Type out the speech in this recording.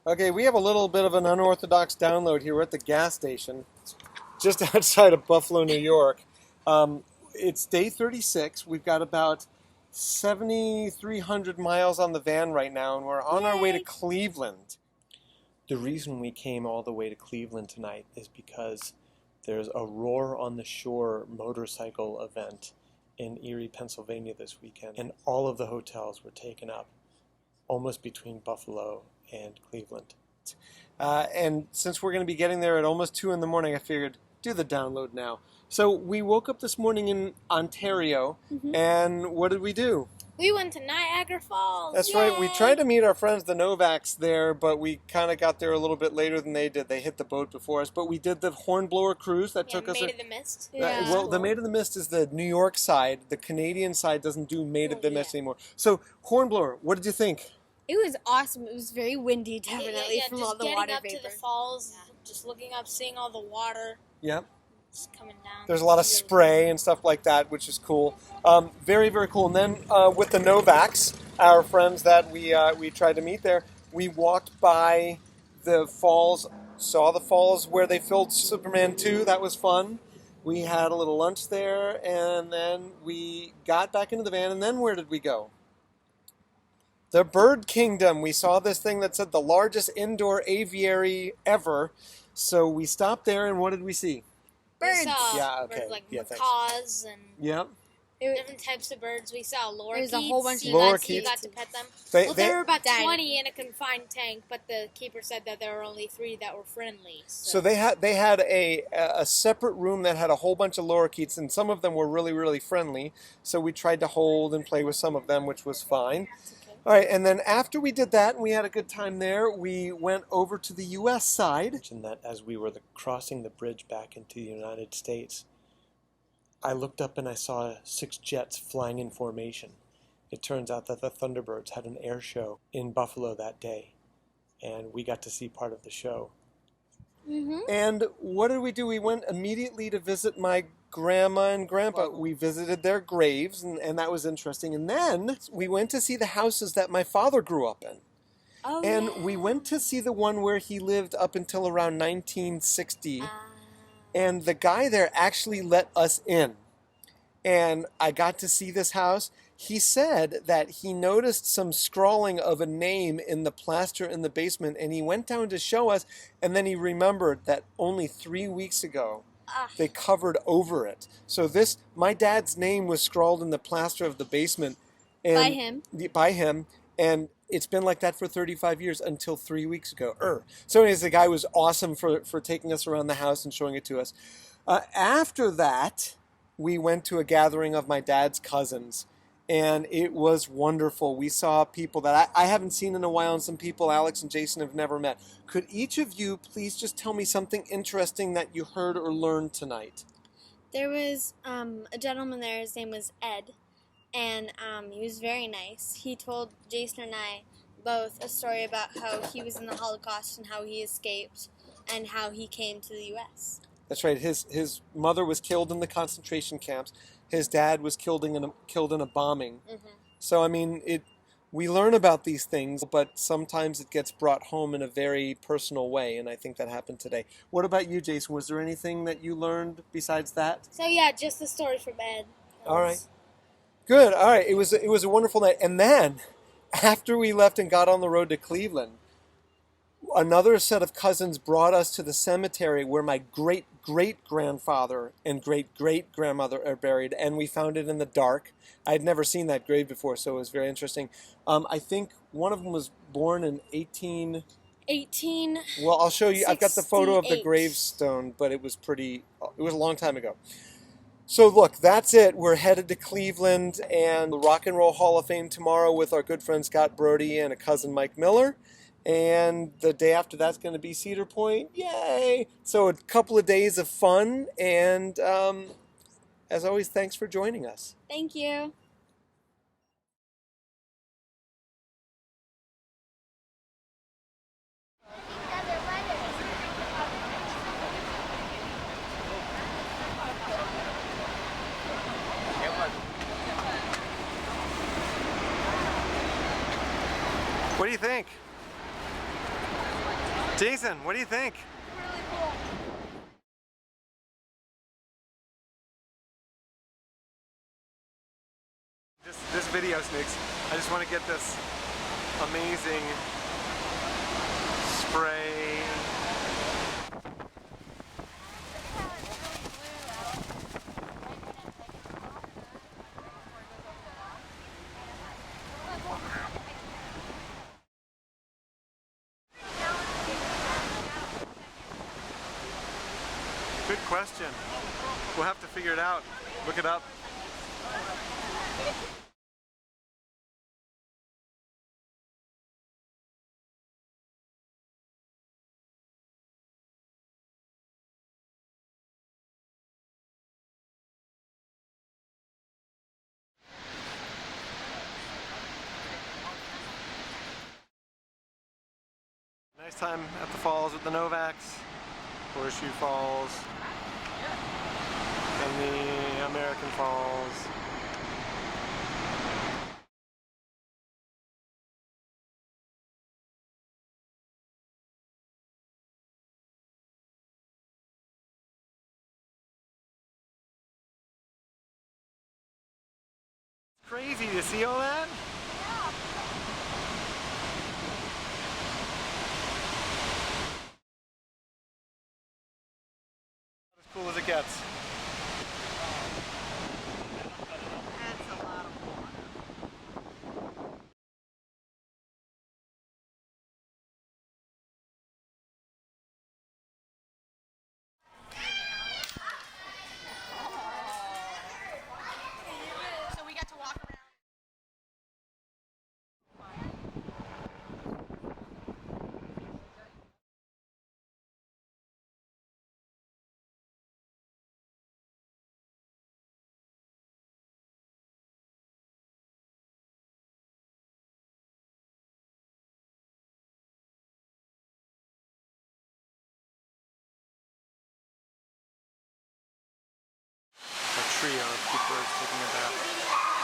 Okay, we have a little bit of an unorthodox download here. We're at the gas station, just outside of Buffalo, New York. It's day 36. We've got about 7,300 miles on the van right now, and we're on our way to Cleveland. The reason we came all the way to Cleveland tonight is because there's a Roar on the Shore motorcycle event in Erie, Pennsylvania this weekend, and all of the hotels were taken up, almost between Buffalo and Cleveland. And since we're going to be getting there at almost 2 in the morning, I figured do the download now. So we woke up this morning in Ontario, and what did we do? We went to Niagara Falls. That's Yay! right. We tried to meet our friends, the Novaks, there, but we kind of got there a little bit later than they did. They hit the boat before us, but we did the Hornblower cruise that took us. Maid of the Mist. Well, the Maid of the Mist is the New York side. The Canadian side doesn't do Maid of the Mist anymore. So Hornblower, what did you think? It was awesome. It was very windy, definitely, from all the water vapor. Just getting up to the falls, just looking up, seeing all the water. Yep. Just coming down. There's a lot of spray and stuff like that, which is cool. Very, very cool. And then with the Novaks, our friends that we tried to meet there, we walked by the falls, saw the falls where they filmed Superman 2. That was fun. We had a little lunch there, and then we got back into the van, and then where did we go? The Bird Kingdom. We saw this thing that said the largest indoor aviary ever. So we stopped there, and what did we see? Birds. Yeah, okay. Birds like Yeah, macaws and Yep. different types of birds. We saw lorikeets. There was a whole bunch of lorikeets. You got to pet them. They were about 20 in a confined tank, but the keeper said that there were only 3 that were friendly. So they had a separate room that had a whole bunch of lorikeets, and some of them were really, really friendly. So we tried to hold and play with some of them, which was fine. All right, and then after we did that and we had a good time there, we went over to the U.S. side. And that as we were crossing the bridge back into the United States, I looked up and I saw 6 jets flying in formation. It turns out that the Thunderbirds had an air show in Buffalo that day, and we got to see part of the show. And what did we do? We went immediately to visit my grandma and grandpa. We visited their graves, and that was interesting. And then we went to see the houses that my father grew up in. We went to see the one where he lived up until around 1960. And the guy there actually let us in. And I got to see this house. He said that he noticed some scrawling of a name in the plaster in the basement, and he went down to show us, and then he remembered that only 3 weeks ago they covered over it. So my dad's name was scrawled in the plaster of the basement. And by him. And it's been like that for 35 years until 3 weeks ago. So anyways, the guy was awesome for taking us around the house and showing it to us. After that, we went to a gathering of my dad's cousins, and it was wonderful. We saw people that I haven't seen in a while, and some people Alex and Jason have never met. Could each of you please just tell me something interesting that you heard or learned tonight? There was a gentleman there. His name was Ed, and he was very nice. He told Jason and I both a story about how he was in the Holocaust and how he escaped and how he came to the U.S. That's right. His mother was killed in the concentration camps. His dad was killed in a bombing. So I mean, we learn about these things, but sometimes it gets brought home in a very personal way, and I think that happened today. What about you, Jason? Was there anything that you learned besides that? So yeah, just the story from Ed. All right. Good. All right. It was a wonderful night. And then, after we left and got on the road to Cleveland, another set of cousins brought us to the cemetery where my great-great-grandfather and great-great-grandmother are buried, and we found it in the dark. I had never seen that grave before, so it was very interesting. I think one of them was born in 18... Well, I'll show you. I've got the photo of the gravestone, but it was a long time ago. So look, that's it. We're headed to Cleveland and the Rock and Roll Hall of Fame tomorrow with our good friend Scott Brody and a cousin Mike Miller. And the day after that's going to be Cedar Point. Yay! So a couple of days of fun. And as always, thanks for joining us. Thank you. What do you think? Jason, what do you think? Really cool. This video, Snakes, I just want to get this amazing spray. Good question. We'll have to figure it out. Look it up. Nice time at the falls with the Novaks, Horseshoe Falls, and the American Falls. It's crazy to see all that. As cool as it gets. That's a lot of water. So we got to walk around. A trio of cute birds taking a bath.